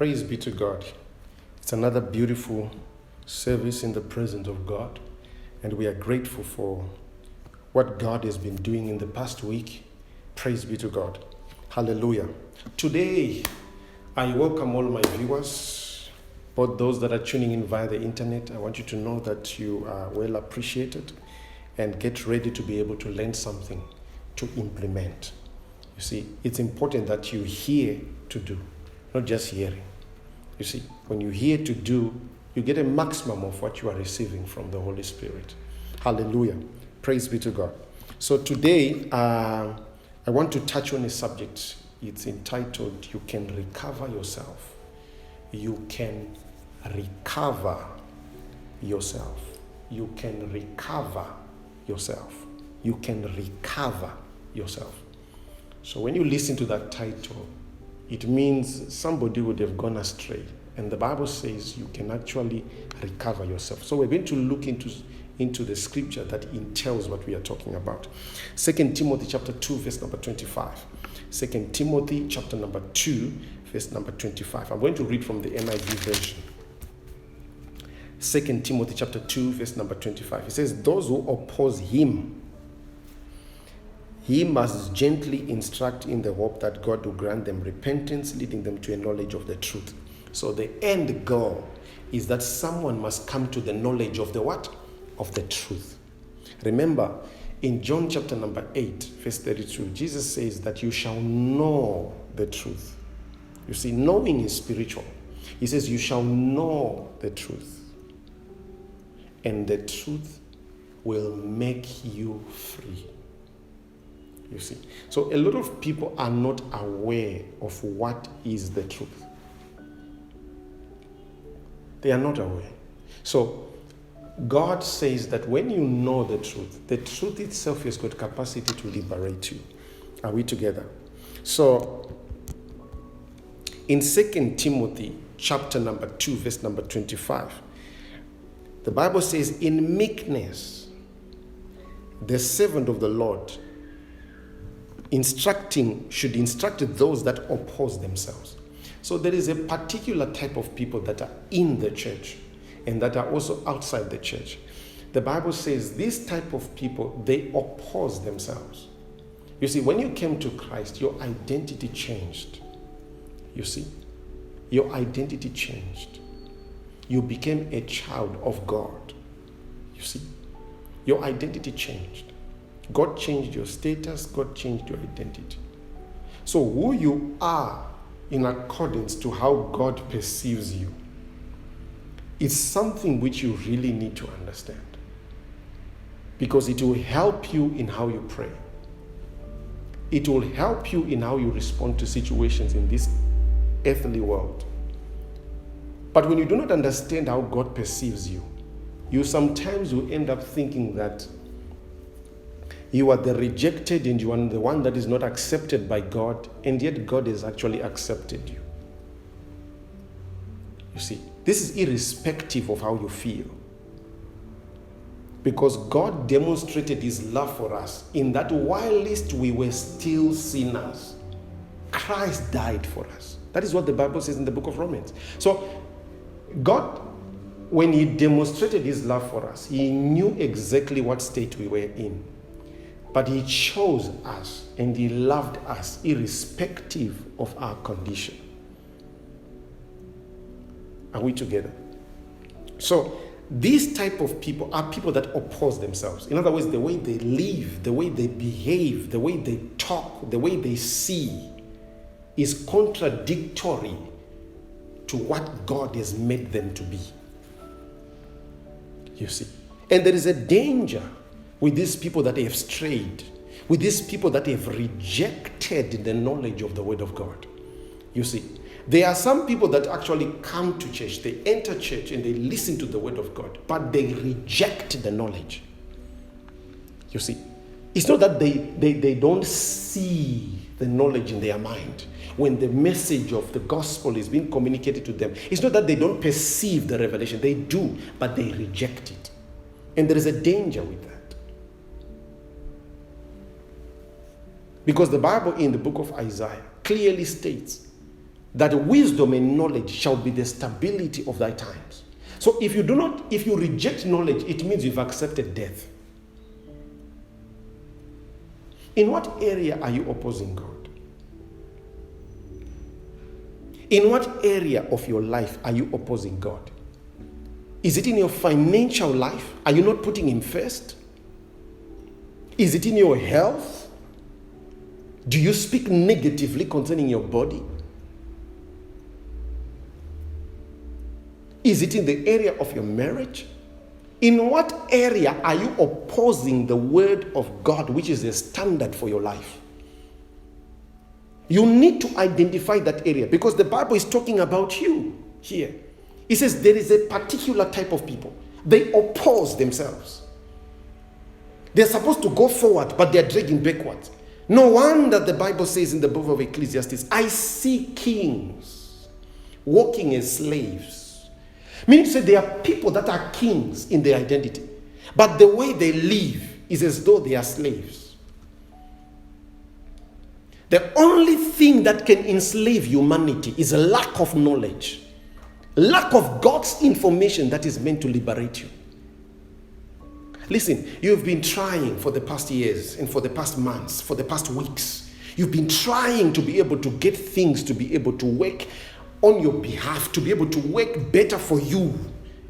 Praise be to God. It's another beautiful service in the presence of God, and we are grateful for what God has been doing in the past week. Praise be to God. Hallelujah. Today, I welcome all my viewers, both those that are tuning in via the internet. I want you to know that you are well appreciated and get ready to be able to learn something to implement. You see, it's important that you hear to do, not just hearing. You see, when you hear to do, you get a maximum of what you are receiving from the Holy Spirit. Hallelujah. Praise be to God. So today, I want to touch on a subject. It's entitled, You Can Recover Yourself. You can recover yourself. You can recover yourself. You can recover yourself. So when you listen to that title, it means somebody would have gone astray. And the Bible says you can actually recover yourself. So we're going to look into the scripture that entails what we are talking about. 2 Timothy chapter 2, verse number 25. 2 Timothy chapter number 2, verse number 25. I'm going to read from the NIV version. 2 Timothy chapter 2, verse number 25. It says, those who oppose him, he must gently instruct in the hope that God will grant them repentance, leading them to a knowledge of the truth. So the end goal is that someone must come to the knowledge of the what? Of the truth. Remember, in John chapter number 8, verse 32, Jesus says that you shall know the truth. You see, knowing is spiritual. He says you shall know the truth. And the truth will make you free. You see, so a lot of people are not aware of what is the truth. They are not aware. So God says that when you know the truth itself has got capacity to liberate you. Are we together? So in 2 Timothy chapter number 2, verse number 25, the Bible says, in meekness, the servant of the Lord should instruct those that oppose themselves. So there is a particular type of people that are in the church and that are also outside the church. The Bible says this type of people, they oppose themselves. You see, when you came to Christ, your identity changed. You see, your identity changed. You became a child of God. You see, your identity changed. God changed your status. God changed your identity. So who you are in accordance to how God perceives you is something which you really need to understand, because it will help you in how you pray. It will help you in how you respond to situations in this earthly world. But when you do not understand how God perceives you, you sometimes will end up thinking that you are the rejected and you are the one that is not accepted by God, and yet God has actually accepted you. You see, this is irrespective of how you feel. Because God demonstrated his love for us in that whilst we were still sinners, Christ died for us. That is what the Bible says in the book of Romans. So God, when he demonstrated his love for us, he knew exactly what state we were in. But he chose us and he loved us irrespective of our condition. Are we together? So these type of people are people that oppose themselves. In other words, the way they live, the way they behave, the way they talk, the way they see is contradictory to what God has made them to be. You see? And there is a danger with these people that have strayed, with these people that have rejected the knowledge of the Word of God. You see, there are some people that actually come to church, they enter church and they listen to the Word of God, but they reject the knowledge. You see, it's not that they don't see the knowledge in their mind. When the message of the gospel is being communicated to them, it's not that they don't perceive the revelation. They do, but they reject it. And there is a danger with that. Because the Bible in the book of Isaiah clearly states that wisdom and knowledge shall be the stability of thy times. So if you reject knowledge, it means you've accepted death. In what area are you opposing God? In what area of your life are you opposing God? Is it in your financial life? Are you not putting Him first? Is it in your health? Do you speak negatively concerning your body? Is it in the area of your marriage? In what area are you opposing the word of God, which is the standard for your life? You need to identify that area, because the Bible is talking about you here. It says there is a particular type of people. They oppose themselves. They're supposed to go forward, but they're dragging backwards. No wonder the Bible says in the book of Ecclesiastes, I see kings walking as slaves. Meaning to say there are people that are kings in their identity, but the way they live is as though they are slaves. The only thing that can enslave humanity is a lack of knowledge, lack of God's information that is meant to liberate you. Listen, you've been trying for the past years and for the past months, for the past weeks. You've been trying to be able to get things to be able to work on your behalf, to be able to work better for you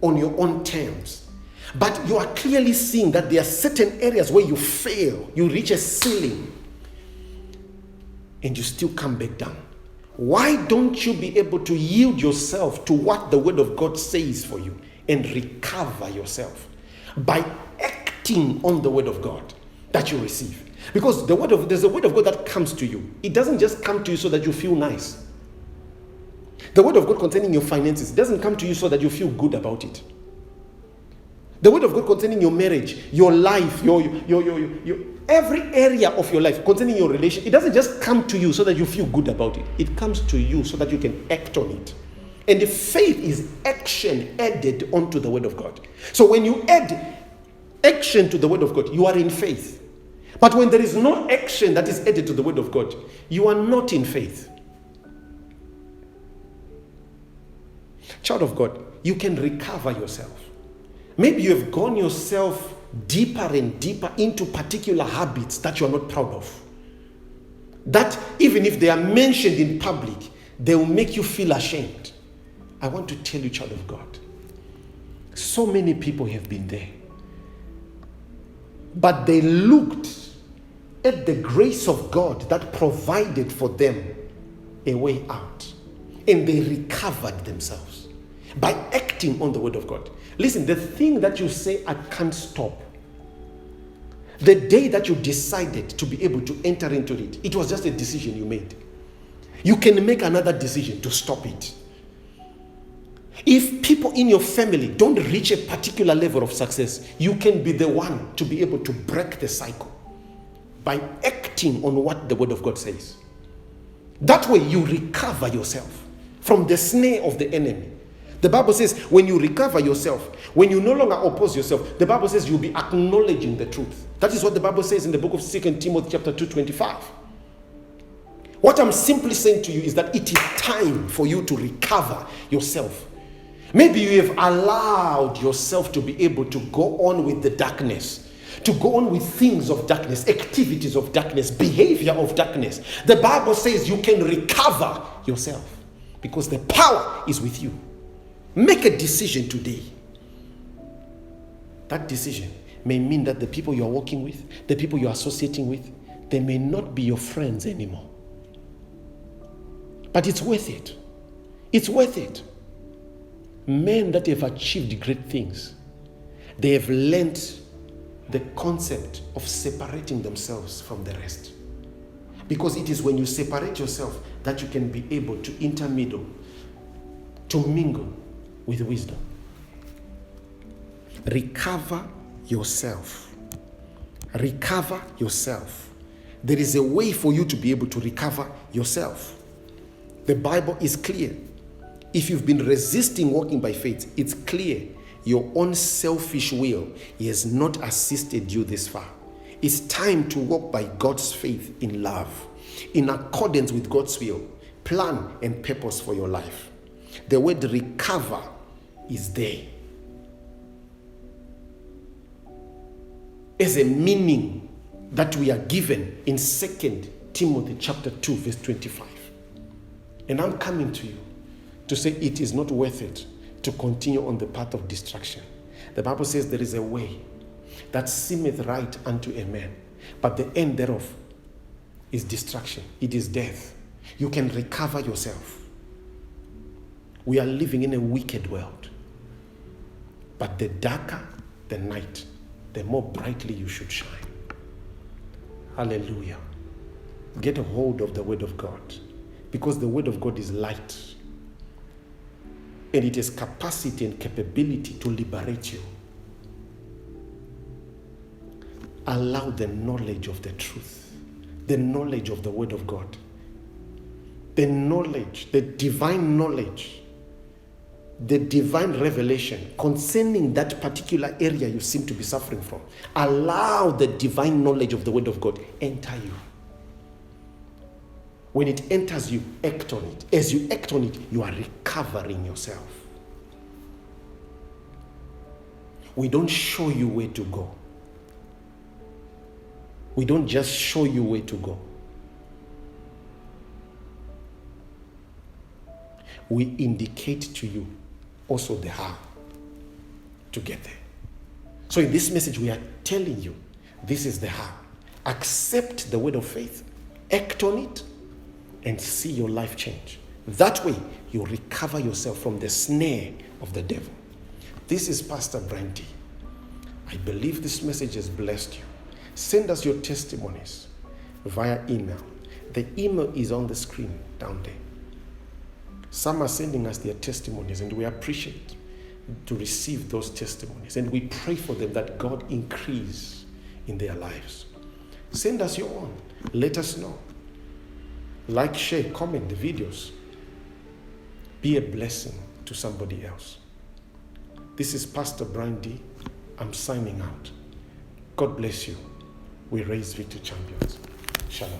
on your own terms. But you are clearly seeing that there are certain areas where you fail, you reach a ceiling, and you still come back down. Why don't you be able to yield yourself to what the word of God says for you and recover yourself by acting on the word of God that you receive? Because there's a word of God that comes to you. It doesn't just come to you so that you feel nice. The word of God concerning your finances doesn't come to you so that you feel good about it. The word of God concerning your marriage, your life, your every area of your life, concerning your relation, it doesn't just come to you so that you feel good about it. It comes to you so that you can act on it. And the faith is action added onto the word of God. So when you add action to the word of God, you are in faith. But when there is no action that is added to the word of God, you are not in faith. Child of God, you can recover yourself. Maybe you have gone yourself deeper and deeper into particular habits that you are not proud of. That even if they are mentioned in public, they will make you feel ashamed. I want to tell you, child of God, so many people have been there. But they looked at the grace of God that provided for them a way out. And they recovered themselves by acting on the word of God. Listen, the thing that you say, I can't stop, the day that you decided to be able to enter into it, it was just a decision you made. You can make another decision to stop it. If people in your family don't reach a particular level of success, you can be the one to be able to break the cycle by acting on what the word of God says. That way you recover yourself from the snare of the enemy. The Bible says when you recover yourself, when you no longer oppose yourself, the Bible says you'll be acknowledging the truth. That is what the Bible says in the book of 2 Timothy chapter 2:25. What I'm simply saying to you is that it is time for you to recover yourself. Maybe you have allowed yourself to be able to go on with the darkness, to go on with things of darkness, activities of darkness, behavior of darkness. The Bible says you can recover yourself because the power is with you. Make a decision today. That decision may mean that the people you are working with, the people you are associating with, they may not be your friends anymore. But it's worth it. It's worth it. Men that have achieved great things, they have learned the concept of separating themselves from the rest. Because it is when you separate yourself that you can be able to intermingle, to mingle with wisdom. Recover yourself. Recover yourself. There is a way for you to be able to recover yourself. The Bible is clear. If you've been resisting walking by faith, it's clear your own selfish will has not assisted you this far. It's time to walk by God's faith in love, in accordance with God's will. plan and purpose for your life. The word recover is there as a meaning that we are given in 2 Timothy chapter 2, verse 25. And I'm coming to you to say it is not worth it to continue on the path of destruction. The Bible says there is a way that seemeth right unto a man, but the end thereof is destruction. It is death. You can recover yourself. We are living in a wicked world. But the darker the night, the more brightly you should shine. Hallelujah. Get a hold of the word of God, because the word of God is light. And it has capacity and capability to liberate you. Allow the knowledge of the truth, the knowledge of the word of God, the knowledge, the divine knowledge, the divine revelation concerning that particular area you seem to be suffering from. Allow the divine knowledge of the word of God enter you. When it enters you, act on it. As you act on it, you are recovering yourself. We don't show you where to go. We don't just show you where to go. We indicate to you also the how to get there. So in this message, we are telling you, this is the how. Accept the word of faith, act on it, and see your life change. That way, you recover yourself from the snare of the devil. This is Pastor Brian D. I believe this message has blessed you. Send us your testimonies via email. The email is on the screen down there. Some are sending us their testimonies, and we appreciate to receive those testimonies. And we pray for them that God increase in their lives. Send us your own. Let us know. Like, share, comment the videos. Be a blessing to somebody else. This is Pastor Brian D. I'm signing out. God bless you. We raise Victory Champions. Shalom.